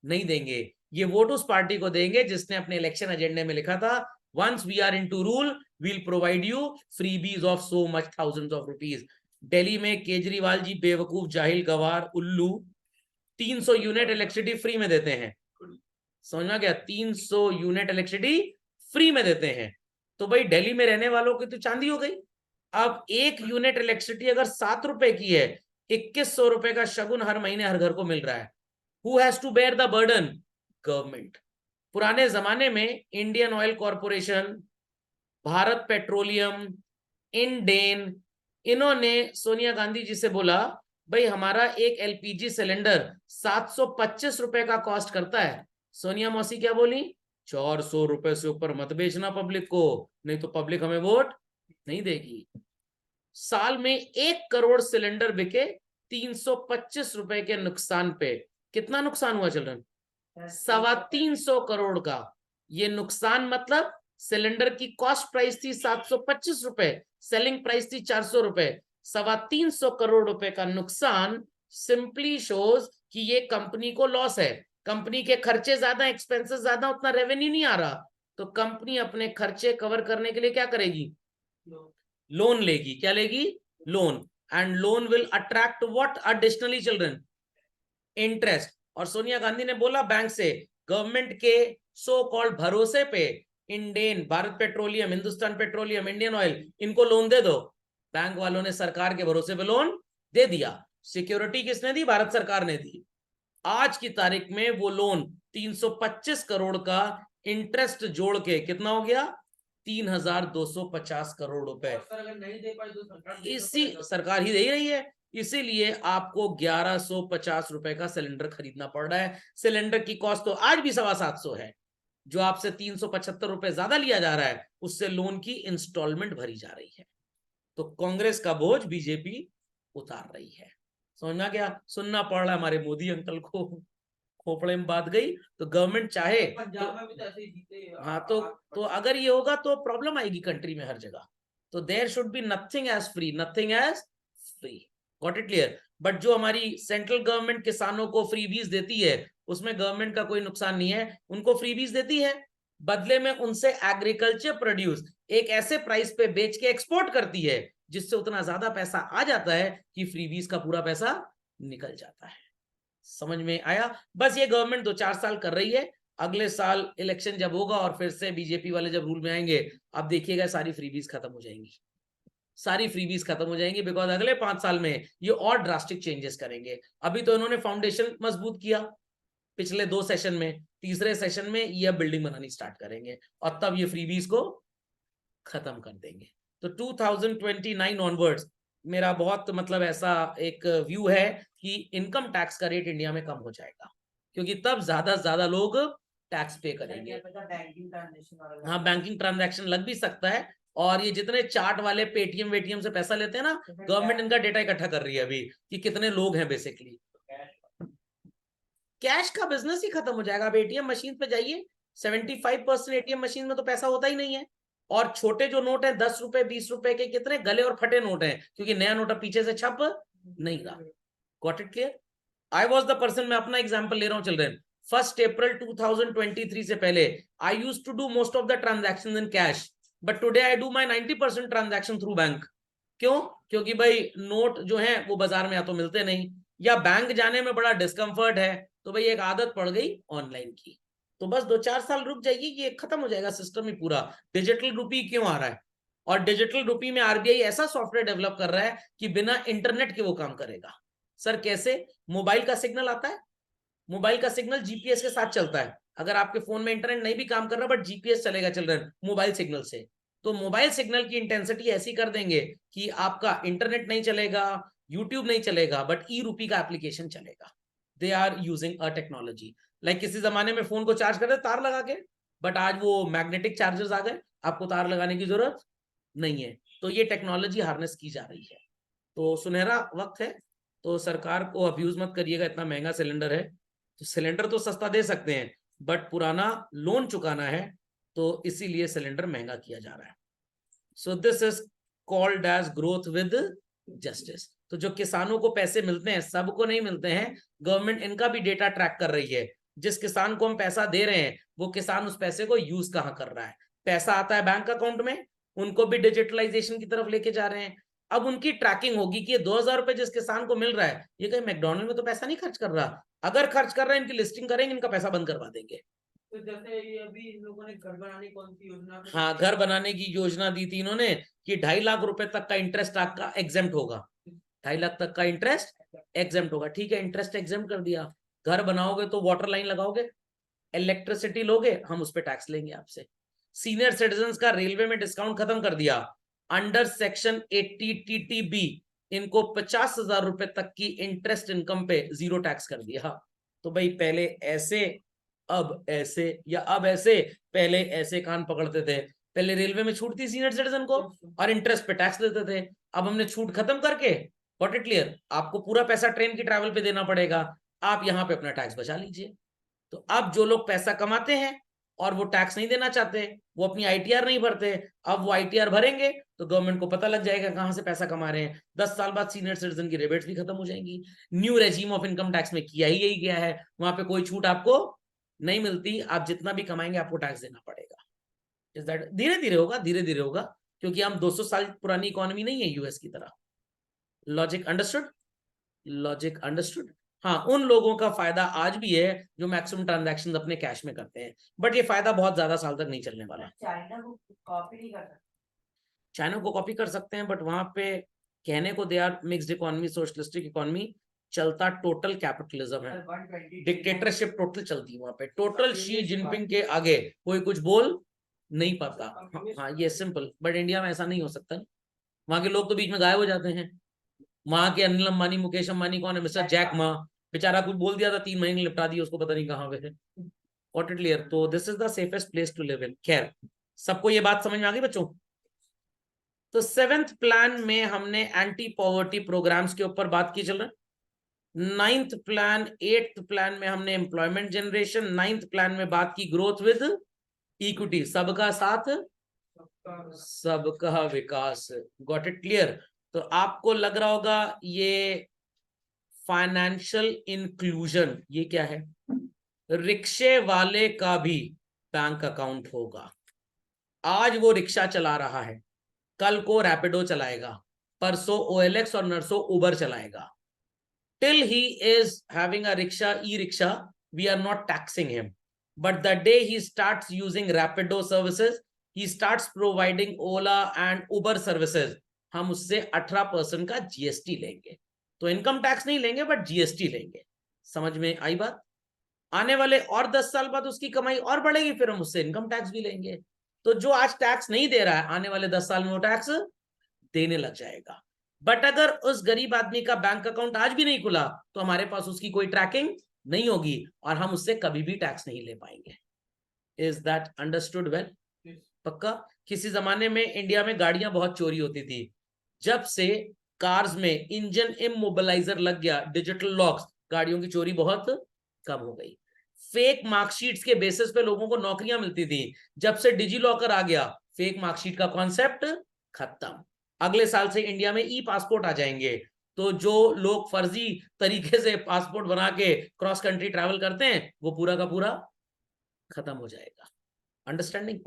नहीं देंगे। ये वोट उस पार्टी को देंगे जिसने अपने इलेक्शन एजेंडे में लिखा था, once we are into rule we'll provide you freebies of so much thousands of rupees. Delhi में केजरीवाल जी बेवकूफ, जाहिल, गवार, उल्लू 300 यूनिट इलेक्ट्रिसिटी फ्री में देते हैं। समझना क्या? 300 यूनिट इलेक्ट्रिसिटी फ्री में देते हैं। तो भाई दिल्ली में रहने वालों की तो चांदी हो गई। अब 1 यूनिट इलेक्ट्रिसिटी अगर 7 रुपए की है, 2100 रुपए का शगुन हर महीने हर घर को मिल रहा है। Who has to bear the burden? Government. पुराने जमाने में Indian Oil Corporation, Bharat Petroleum, Indane, इन्होंने सोनिया गांधी जी से बोला, भाई हमारा एक एलपीजी सिलेंडर 725 रुपए का कॉस्ट करता है। सोनिया मौसी क्या बोली? 400 रुपए से ऊपर मत बेचना पब्लिक को, नहीं तो पब्लिक हमें वोट नहीं देगी। साल में 1 करोड़ सिलेंडर बिके 325 रुपए के नुकसान पे। कितना नुकसान हुआ चिल्ड्रन? 325 करोड़ का। ये नुकसान मतलब सिलेंडर की कॉस्ट प्राइस थी 725 रुपए, सेलिंग प्राइस थी 400 रुपए, 325 करोड़ रुपए का नुकसान सिंपली शोज कि ये कंपनी को लॉस है। कंपनी के खर्चे ज्यादा, एक्सपेंसेस ज्यादा, उतना रेवेन्यू नहीं आ रहा, तो कंपनी अपने खर्चे कवर करने के लिए क्या करेगी? लोन लेगी। क्या लेगी? Loan. And loan will attract what additionally children? Interest. और सोनिया गांधी ने बोला बैंक से, गवर्नमेंट के सो कॉल्ड भरोसे पे Indane, Bharat petroleum, Hindustan petroleum, Indian oil, इनको लोन दे दो। बैंक वालों ने सरकार के भरोसे पे लोन दे दिया। सिक्योरिटी किसने दी? भारत सरकार ने दी। आज की तारीख में वो लोन 325 करोड़ का इंटरेस्ट जोड़ के कितना हो गया? 3250 करोड़ रुपए। अगर नहीं दे पाई तो सरकार इसी सरकार ही दे रही है, इसीलिए आपको 1150 रुपए का सिलेंडर खरीदना पड़ रहा है। सिलेंडर की कॉस्ट तो आज भी 750 है। जो आपसे 375 रुपए ज्यादा लिया जा रहा है, उससे लोन की इंस्टॉलमेंट भरी जा रही है। तो कांग्रेस का बोझ बीजेपी उतार रही है। समझना क्या? सुनना पड़ रहा है हमारे मोदी अंकल को, खोपड़े में बात गई। तो गवर्नमेंट चाहे पंजाब में भी तो ऐसे ही जीते। हाँ, तो अगर ये होगा तो प्रॉब्लम आएगी कंट्री में हर जगह। तो there should be nothing as free, nothing as free. Got it clear? But जो हमारी सेंट्रल गवर्नमेंट किसानों को फ्रीबीज देती है, उसमें गवर्नमेंट का कोई नुकसान नहीं है। उनको फ्रीबीज देती है, बदले में उनसे एग्रीकल्चर प्रोड्यूस एक ऐसे प्राइस पे बेच के एक्सपोर्ट करती है, जिससे उतना ज्यादा पैसा आ जाता है कि फ्रीबीज का पूरा पैसा निकल जाता है। समझ में आया? बस ये गवर्नमेंट 2-4 साल कर रही है। अगले साल इलेक्शन जब होगा और फिर से बीजेपी वाले जब रूल में आएंगे, अब देखिएगा सारी फ्रीबीज खत्म हो जाएंगी। सारी फ्रीबीज खत्म हो जाएंगी, बिकॉज अगले 5 साल में ये और ड्रास्टिक चेंजेस करेंगे। अभी तो इन्होंने फाउंडेशन मजबूत किया पिछले 2 सेशन में, तीसरे सेशन में ये बिल्डिंग बनानी स्टार्ट करेंगे और तब ये फ्रीबीज को खत्म कर देंगे। तो 2029 ऑनवर्ड्स मेरा बहुत मतलब ऐसा एक व्यू है कि इनकम टैक्स का रेट इंडिया में कम हो जाएगा, क्योंकि तब ज्यादा से ज्यादा लोग टैक्स पे करेंगे। हाँ, बैंकिंग ट्रांजैक्शन लग भी सकता है। और ये जितने चार्ट वाले पेटीएम वेटीएम से पैसा लेते हैं ना, गवर्नमेंट इनका डेटा इकट्ठा कर रही है अभी कि कितने लोग हैं बेसिकली। कैश का बिजनेस ही खत्म हो जाएगा। अब एटीएम मशीन पे जाइए, 75% एटीएम मशीन में तो पैसा होता ही नहीं है। और छोटे जो नोट है 10 रुपए 20 रुपए के, कितने गले और फटे नोट हैं, क्योंकि नया नोट अब पीछे से छप नहीं रहा। Got it clear? I was the person, मैं अपना एग्जाम्पल ले रहा हूँ चिल्ड्रन। 1 अप्रैल 2023 से पहले I used to do most of the transaction in cash, but today I do my 90% transaction through bank. क्यों? क्योंकि भाई नोट जो है वो बाजार में या तो मिलते नहीं, या बैंक जाने में बड़ा डिस्कम्फर्ट है, तो भाई एक आदत पड़ गई ऑनलाइन की। तो बस 2-4 साल रुक जाइए कि ये खत्म हो जाएगा सिस्टम ही पूरा। डिजिटल रुपी क्यों आ रहा है? और डिजिटल रुपी में आरबीआई ऐसा सॉफ्टवेयर डेवलप कर रहा है कि बिना इंटरनेट के वो काम करेगा। सर कैसे? मोबाइल का सिग्नल आता है, मोबाइल का सिग्नल जीपीएस के साथ चलता है। अगर आपके फोन में इंटरनेट नहीं भी काम कर रहा बट जीपीएस चलेगा चिल्ड्रन मोबाइल सिग्नल से। तो मोबाइल सिग्नल की इंटेंसिटी ऐसी कर देंगे कि आपका इंटरनेट नहीं चलेगा, यूट्यूब नहीं चलेगा, बट ई रूपी का एप्लीकेशन चलेगा। They are using a technology, like किसी जमाने में फोन को चार्ज करते तार लगा के, बट आज वो मैग्नेटिक चार्जर्स आ गए, आपको तार लगाने की जरूरत नहीं है। तो ये टेक्नोलॉजी हार्नेस की जा रही है। तो सुनहरा वक्त है, तो सरकार को अब्यूज मत करिएगा। इतना महंगा सिलेंडर है, तो सिलेंडर तो सस्ता दे सकते हैं, बट पुराना लोन चुकाना है, तो इसीलिए सिलेंडर महंगा किया जा रहा है। So this is called as growth with justice. तो जो किसानों को पैसे मिलते हैं, सबको नहीं मिलते हैं, गवर्नमेंट इनका भी डेटा ट्रैक कर रही है। जिस किसान को हम पैसा दे रहे हैं, वो किसान उस पैसे को यूज कहाँ कर रहा है। पैसा आता है बैंक अकाउंट में, उनको भी डिजिटलाइजेशन की तरफ लेके जा रहे हैं। अब उनकी ट्रैकिंग होगी कि ये 2,000 रुपए जिस किसान को मिल रहा है, ये कहीं मैकडोनल्ड में तो पैसा नहीं खर्च कर रहा। अगर खर्च कर रहे हैं, इनकी लिस्टिंग करेंगे, इनका पैसा बंद करवा देंगे। तो जैसे ये अभी इन लोगों ने घर बनाने की कौन सी योजना, हाँ, घर बनाने की योजना दी थी इन्होंने कि 2.5 लाख रुपए तक का इंटरेस्ट आपका एग्जेम्प्ट होगा। 2.5 लाख तक का इंटरेस्ट एग्जेम्प्ट होगा। ठीक है, इंटरेस्ट एग्जेम्प्ट कर दिया। घर बनाओगे तो वाटर लाइन लगाओगे, इलेक्ट्रिसिटी लोगे, हम उस पर टैक्स लेंगे आपसे। सीनियर सिटीजन का रेलवे में डिस्काउंट खत्म कर दिया। अंडर सेक्शन 80 TTB इनको 50,000 रुपए तक की इंटरेस्ट इनकम पे जीरो टैक्स कर दिया। तो भाई पहले ऐसे, अब ऐसे, या अब ऐसे, पहले ऐसे कान पकड़ते थे। पहले रेलवे में छूट थी सीनियर सिटीजन को और इंटरेस्ट पे टैक्स देते थे। अब हमने छूट खत्म करके, गॉट इट क्लियर, आपको पूरा पैसा ट्रेन की ट्रैवल पे देना पड़ेगा, आप यहां पे अपना टैक्स बचा लीजिए। तो अब जो लोग पैसा कमाते हैं और वो टैक्स नहीं देना चाहते, वो अपनी ITR नहीं भरते, अब वो ITR भरेंगे तो गवर्नमेंट को पता लग जाएगा कहां से पैसा कमा रहे हैं। 10 साल बाद सीनियर सिटीजन की रिबेट्स भी खत्म हो जाएंगी। New regime of income tax में किया ही यही गया है, वहां पे कोई छूट आपको नहीं मिलती, आप जितना भी कमाएंगे आपको टैक्स देना पड़ेगा। इज दैट, धीरे धीरे होगा, धीरे धीरे होगा, क्योंकि हम 200 साल पुरानी इकोनॉमी नहीं है यूएस की तरह। Logic understood, logic understood. हाँ, उन लोगों का फायदा आज भी है जो मैक्सिमम ट्रांजैक्शंस अपने कैश में करते हैं, बट ये फायदा बहुत ज्यादा साल तक नहीं चलने वाला। चाइना को कॉपी नहीं कर सकते। चाइना को कॉपी कर सकते हैं, बट वहां पे कहने को they are mixed economy, socialistic economy, चलता टोटल कैपिटलिज्म है, 120 डिक्टेटरशिप टोटल चलती है वहां पे। टोटल शी जिनपिंग के आगे कोई कुछ बोल नहीं पाता। हाँ, ये सिंपल, बट इंडिया में ऐसा नहीं हो सकता। वहां के लोग तो बीच में गायब हो जाते हैं। वहां के अनिल अंबानी, मुकेश अंबानी कौन है? मिस्टर जैक मा, बेचारा कुछ बोल दिया था, 3 महीने निपटा दिया उसको, पता नहीं कहाँ पे है। Got it clear? तो this is the safest place to live in. खैर, सबको ये बात समझ में आ गई बच्चों? तो 7th प्लान में हमने एंटी पॉवर्टी प्रोग्राम्स के ऊपर बात की चल रहा है। 9th प्लान, 8th प्लान में हमने एम्प्लॉयमेंट जनरेशन, 9th प्लान में बात की ग्रोथ विद इक्विटी, सबका साथ सबका विकास। Got it clear? तो आपको लग रहा होगा ये फाइनेंशियल इंक्लूजन, ये क्या है? रिक्शे वाले का भी बैंक अकाउंट होगा। आज वो रिक्शा चला रहा है, कल को रैपिडो चलाएगा, परसों OLX और नरसों उबर चलाएगा। Till he is having a rickshaw, e rickshaw, we are not taxing him, but the day he starts using Rapido services, he starts providing Ola and Uber services, हम उससे 18% का GST लेंगे। तो इनकम टैक्स नहीं लेंगे, but GST लेंगे। समझ में आई बात? आने वाले और 10 साल बाद उसकी कमाई और बढ़ेगी, फिर हम उससे इनकम टैक्स भी लेंगे। तो जो आज टैक्स नहीं दे रहा है, आने वाले 10 साल में वो टैक्स देने लग जाएगा। बट अगर उस गरीब आदमी का बैंक अकाउंट आज भी नहीं खुला, तो हमारे पास उसकी कोई ट्रैकिंग नहीं होगी और हम उससे कभी भी टैक्स नहीं ले पाएंगे। Is that understood well? पक्का? किसी जमाने में इंडिया में गाड़ियां बहुत चोरी होती थी। जब से कार्स में इंजन इमोबिलाइजर लग गया, डिजिटल लॉक्स, गाड़ियों की चोरी बहुत कम हो गई। फेक मार्कशीट्स के बेसिस पे लोगों को नौकरियां मिलती थी। जब से डिजी लॉकर आ गया, फेक मार्कशीट का कॉन्सेप्ट खत्म। अगले साल से इंडिया में ई पासपोर्ट आ जाएंगे, तो जो लोग फर्जी तरीके से पासपोर्ट बना के क्रॉस कंट्री ट्रैवल करते हैं, वो पूरा का पूरा खत्म हो जाएगा। Understanding?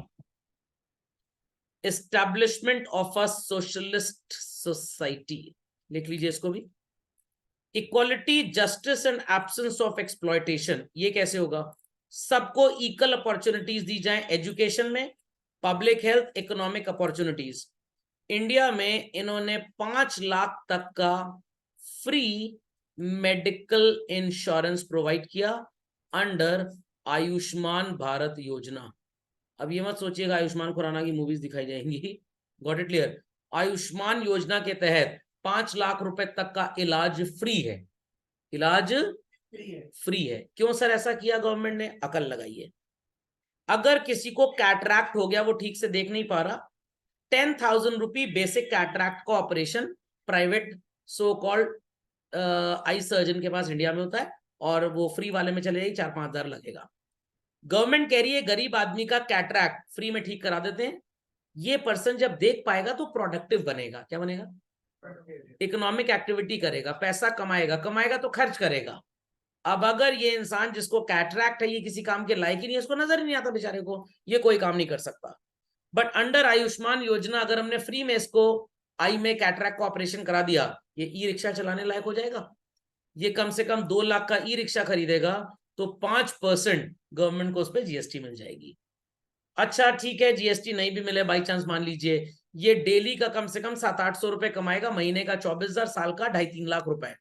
Establishment of a socialist society, लिख लीजिए इसको भी। Equality, justice and absence of exploitation, ये कैसे होगा? सबको इक्वल अपॉर्चुनिटीज दी जाए एजुकेशन में, public health, economic opportunities. India में इन्होंने 5 लाख तक का फ्री मेडिकल इंश्योरेंस प्रोवाइड किया अंडर आयुष्मान भारत योजना। अब ये मत सोचिएगा आयुष्मान खुराना की मूवीज दिखाई जाएंगी। Got it clear? आयुष्मान योजना के तहत 5 लाख रुपए तक का इलाज फ्री है। इलाज फ्री है। क्यों सर ऐसा किया गवर्नमेंट ने? अकल लगाइए। अगर किसी को कैटरैक्ट हो गया, वो ठीक से देख नहीं पा रहा, 10,000 रुपी बेसिक कैटरैक्ट का operation private so called eye surgeon के पास इंडिया में होता है, और वो फ्री वाले में चले जाएगी, 4-5 हजार लगेगा। गवर्नमेंट कह रही है गरीब आदमी का कैटरैक्ट फ्री में ठीक करा देते हैं। ये पर्सन जब देख पाएगा तो प्रोडक्टिव बनेगा। क्या बनेगा? इकोनॉमिक एक्टिविटी करेगा, पैसा कमाएगा, कमाएगा तो खर्च करेगा। अब अगर ये इंसान जिसको कैटरैक्ट है, ये किसी काम के लायक ही नहीं है, इसको नजर ही नहीं आता बेचारे को, ये कोई काम नहीं कर सकता। बट अंडर आयुष्मान योजना अगर हमने फ्री में इसको आई में कैटरैक्ट का ऑपरेशन करा दिया, ये ई रिक्शा चलाने लायक हो जाएगा। ये कम से कम 2 लाख का ई रिक्शा खरीदेगा तो 5% गवर्नमेंट को उस पर जीएसटी मिल जाएगी। अच्छा ठीक है, जीएसटी नहीं भी मिले बाई चांस, मान लीजिए ये डेली का कम से कम 700-800 रुपए कमाएगा, महीने का 24,000, साल का 2.5-3 लाख रुपए।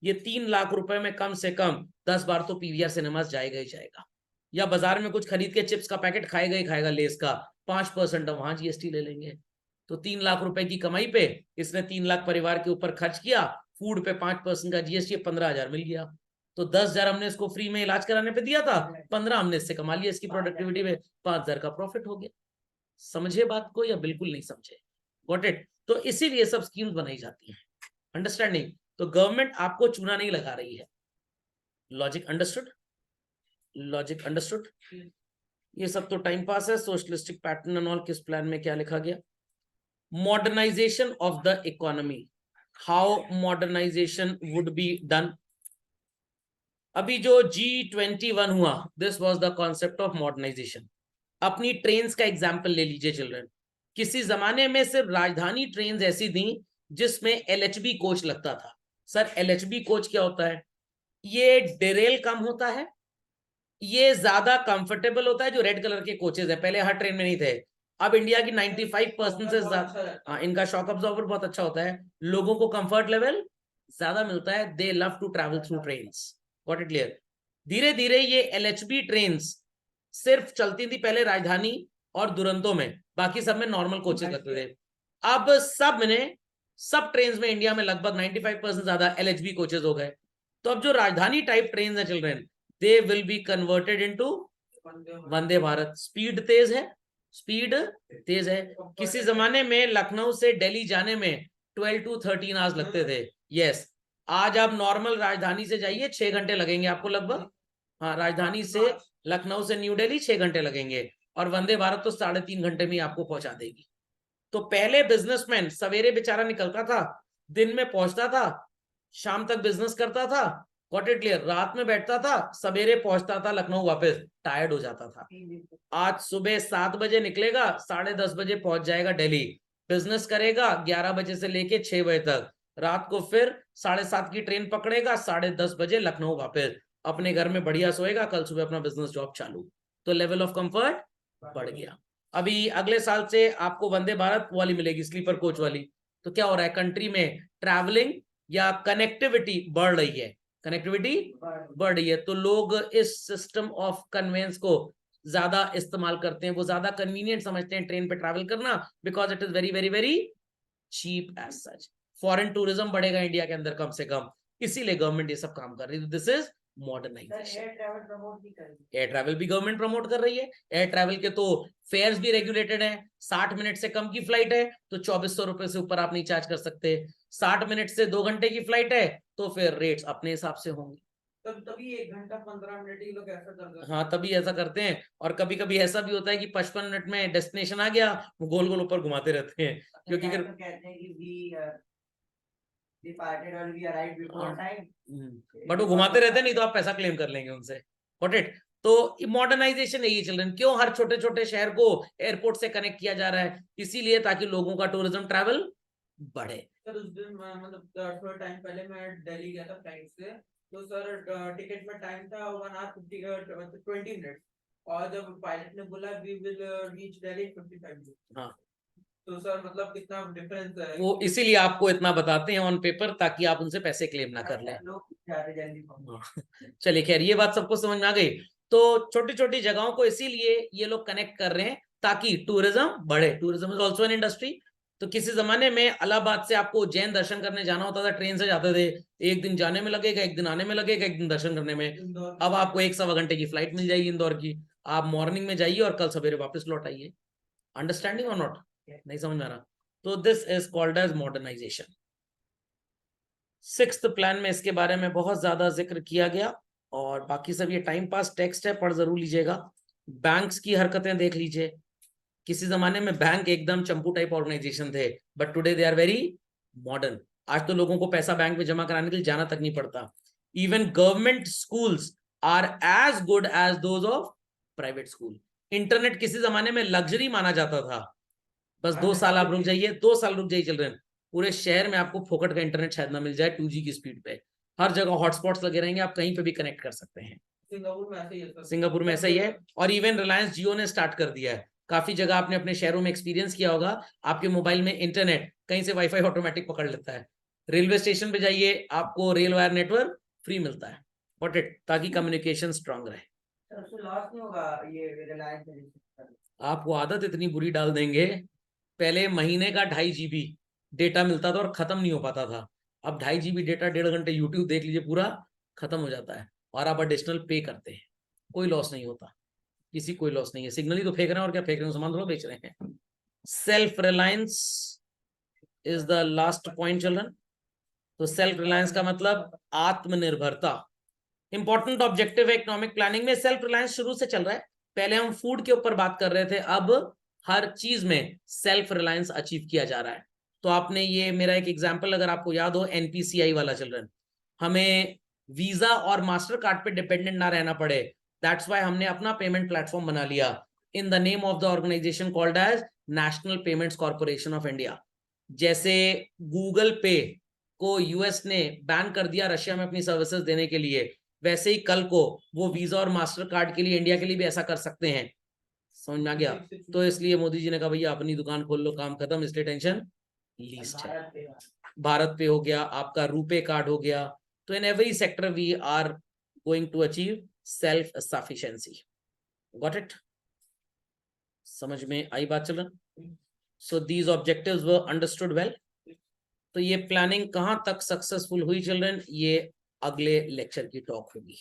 ये 3 लाख रुपए में कम से कम 10 बार तो पीवीआर सिनेमास जाएगा ही जाएगा, या बाजार में कुछ खरीद के चिप्स का पैकेट खाएगा ही खाएगा लेस का, 5% वहां जीएसटी ले लेंगे। तो 3 लाख रुपए की कमाई पे इसने 3 लाख परिवार के ऊपर खर्च किया, फूड पे 5% का जीएसटी, 15,000 मिल गया। तो 10,000 हमने इसको फ्री में इलाज कराने पे दिया था, 15 हमने इससे कमा लिया, इसकी प्रोडक्टिविटी में 5,000 का प्रॉफिट हो गया। समझे बात को या बिल्कुल नहीं समझे? Got it? तो इसीलिए सब स्कीम्स बनाई जाती हैं। अंडरस्टैंडिंग? तो गवर्नमेंट आपको चूना नहीं लगा रही है। Logic understood? Logic understood? ये सब तो टाइम पास है। सोशलिस्टिक पैटर्न एंड ऑल, किस प्लान में क्या लिखा गया? Modernisation of the economy, how modernisation would be done? अभी जो G21 हुआ, this was the concept of modernisation. अपनी ट्रेन्स का एग्जांपल ले लीजिए चिल्ड्रन। किसी जमाने में सिर्फ राजधानी ट्रेन्स ऐसी थी जिसमें LHB कोच लगता था। सर LHB कोच क्या होता है? ये डिरेल कम होता है, ये ज्यादा कंफर्टेबल होता है। जो रेड कलर के कोचेस है, पहले हर ट्रेन में नहीं थे, अब इंडिया की 95% से ज्यादा, इनका शॉक अब्जॉर्बर बहुत अच्छा होता है, लोगों को कंफर्ट लेवल ज्यादा मिलता है। They love to travel through trains. Got it clear? धीरे धीरे ये LHB ट्रेन्स सिर्फ चलती थी पहले राजधानी और दुरंतो में, बाकी सब में नॉर्मल कोचेस लगते थे। अब सब ट्रेन्स में इंडिया में लगभग 95% ज्यादा LHB कोचेस हो गए। तो अब जो राजधानी टाइप ट्रेन है children, they will be converted into Vande Bharat. Speed तेज है, स्पीड तेज है। किसी जमाने में लखनऊ से दिल्ली जाने में 12 to 13 आवर्स लगते थे। यस, आज आप नॉर्मल राजधानी से जाइए 6 घंटे लगेंगे आपको लगभग। हाँ, राजधानी से लखनऊ से न्यू दिल्ली 6 घंटे लगेंगे, और वंदे भारत तो 3.5 घंटे में आपको पहुंचा देगी। तो पहले बिजनेसमैन सवेरे बेचारा निकलता था, दिन में पहुंचता था, शाम तक बिजनेस करता था, गॉट इट क्लियर, रात में बैठता था, सवेरे पहुंचता था लखनऊ, वापस टायर्ड हो जाता था। आज सुबह 7 बजे निकलेगा, 10:30 बजे पहुंच जाएगा दिल्ली, बिजनेस करेगा 11 बजे से लेके 6 बजे तक, रात को फिर 7:30 की ट्रेन पकड़ेगा, 10:30 बजे लखनऊ वापस, अपने घर में बढ़िया सोएगा, कल सुबह अपना बिजनेस जॉब चालू। तो लेवल ऑफ कंफर्ट बढ़ गया। अभी अगले साल से आपको वंदे भारत वाली मिलेगी, स्लीपर कोच वाली। तो क्या हो रहा है, कंट्री में ट्रैवलिंग या कनेक्टिविटी बढ़ रही है, कनेक्टिविटी बढ़ रही है। तो लोग इस सिस्टम ऑफ कन्वेंस को ज्यादा इस्तेमाल करते हैं, वो ज्यादा कन्वीनियंट समझते हैं ट्रेन पे ट्रैवल करना, because it is very very very cheap as such. Foreign tourism बढ़ेगा इंडिया के अंदर कम से कम, इसीलिए गवर्नमेंट ये सब काम कर रही है। This is modernisation. Air travel भी गवर्नमेंट प्रमोट कर रही है। एयर ट्रैवल के तो फेयर्स भी रेगुलेटेड है। 60 मिनट से कम की फ्लाइट है तो 2400 रुपए से ऊपर आप नहीं चार्ज कर सकते। 60 मिनट से 2 घंटे की फ्लाइट है तो फिर रेट्स अपने हिसाब से होंगे। तभी 1 घंटा 15 मिनट ये लोग ऐसा करते हैं। हाँ, तभी ऐसा करते हैं। और कभी कभी ऐसा भी होता है कि 55 मिनट में डेस्टिनेशन आ गया, वो गोल गोल ऊपर घुमाते रहते हैं, क्योंकि अगर कहते हैं कि departed or we arrived before time. But वो घुमाते रहते हैं, नहीं तो आप पैसा क्लेम कर लेंगे उनसे। Got it? तो मॉडर्नाइजेशन यही चल रहा है। क्यों हर छोटे छोटे शहर को एयरपोर्ट से कनेक्ट किया जा रहा है? इसीलिए ताकि लोगों का टूरिज्म ट्रैवल बढ़े। सर उस दिन मतलब थोड़ा टाइम पहले मैं दिल्ली गया था फ्लाइट से, तो सर टिकट में टाइम था 1 hour 20 मिनट, और जब पायलट ने बोला we will reach Delhi 55 minute. हाँ, तो सर मतलब कितना डिफरेंस है। वो इसीलिए आपको इतना बताते हैं ऑन पेपर, ताकि आप उनसे पैसे क्लेम ना कर लें। लोग ज्यादा जल्दी पहुंच। चलिए खैर, ये बात सबको समझ में आ गई। तो छोटी छोटी जगहों को इसीलिए ये लोग कनेक्ट कर रहे हैं ताकि टूरिज्म बढ़े। Tourism is also an industry. तो किसी जमाने में इलाहाबाद से आपको उज्जैन दर्शन करने जाना होता था, ट्रेन से जाते थे, एक दिन जाने में लगेगा, एक दिन आने में लगेगा, एक दिन दर्शन करने में। इंदौर अब आपको 1 सवा घंटे की फ्लाइट मिल जाएगी इंदौर की, आप मॉर्निंग में जाइए और कल सवेरे वापस लौट आइए। अंडरस्टैंडिंग और नॉट? नहीं समझ में आ रहा? तो this is called as modernisation. 6th plan में इसके बारे में बहुत ज्यादा जिक्र किया गया, और बाकी सब ये टाइम पास टेक्स्ट है, पढ़ जरूर लीजिएगा। बैंक्स की हरकतें देख लीजिए। किसी जमाने में बैंक एकदम चंपू टाइप ऑर्गेनाइजेशन थे, but today they are very modern. आज तो लोगों को पैसा बैंक में जमा कराने के लिए जाना तक नहीं पड़ता। Even government schools are as good as those of private school. Internet किसी जमाने में लग्जरी माना जाता था, बस 2 साल आप रुक जाइए, 2 साल रुक जाइए चिल्ड्रन, पूरे शहर में आपको फोकट का इंटरनेट शायद ना मिल जाए 2G की स्पीड पे। हर जगह हॉटस्पॉट्स लगे रहेंगे, आप कहीं पे भी कनेक्ट कर सकते हैं। सिंगापुर में ऐसे ही है सर। सिंगापुर में ऐसा ही है, और इवन रिलायंस जियो ने स्टार्ट कर दिया है। काफी जगह आपने अपने शहरों में एक्सपीरियंस किया होगा, आपके मोबाइल में इंटरनेट कहीं से वाईफाई ऑटोमेटिक पकड़ लेता है। रेलवे स्टेशन पे जाइए, आपको रेल वायर नेटवर्क फ्री मिलता है, वॉट इट, ताकि कम्युनिकेशन स्ट्रांग रहे। सर उससे लॉस नहीं होगा ये रिलायंस में? आपको आदत इतनी बुरी डाल देंगे, पहले महीने का 2.5 GB डेटा मिलता था और खत्म नहीं हो पाता था। अब 2.5 GB डेटा 1.5 घंटे यूट्यूब देख लीजिए, पूरा खत्म हो जाता है, और आप एडिशनल पे करते हैं, कोई लॉस नहीं होता, किसी कोई लॉस नहीं है। सिग्नल ही तो फेंक रहे हैं, और क्या फेंक रहे हैं, सामान थोड़ा बेच रहे हैं। Self reliance is the last point children. तो सेल्फ रिलायंस का मतलब आत्मनिर्भरता। इंपॉर्टेंट ऑब्जेक्टिव है इकोनॉमिक प्लानिंग में, सेल्फ रिलायंस शुरू से चल रहा है। पहले हम फूड के ऊपर बात कर रहे थे, अब हर चीज में सेल्फ रिलायंस अचीव किया जा रहा है। तो आपने ये मेरा एक एग्जांपल अगर आपको याद हो, NPCI वाला चिल्ड्रन, हमें वीजा और मास्टर कार्ड पे डिपेंडेंट ना रहना पड़े, दैट्स वाई हमने अपना पेमेंट प्लेटफॉर्म बना लिया in the name of the organisation called as National Payments Corporation of India. जैसे गूगल पे को यूएस ने बैन कर दिया रशिया में अपनी सर्विसेज देने के लिए, वैसे ही कल को वो वीजा और मास्टर कार्ड के लिए इंडिया के लिए भी ऐसा कर सकते हैं। समझ में आ गया? तो इसलिए मोदी जी ने कहा भैया अपनी दुकान खोल लो, काम खत्म, इसलिए टेंशन लीस्ट है। भारत पे हो गया, आपका रुपे कार्ड हो गया। तो in every sector we are going to achieve self sufficiency. Got it? समझ में आई बात चलन? So these objectives were understood well. तो ये प्लानिंग कहां तक सक्सेसफुल हुई चिल्ड्रन, ये अगले लेक्चर की टॉक होगी।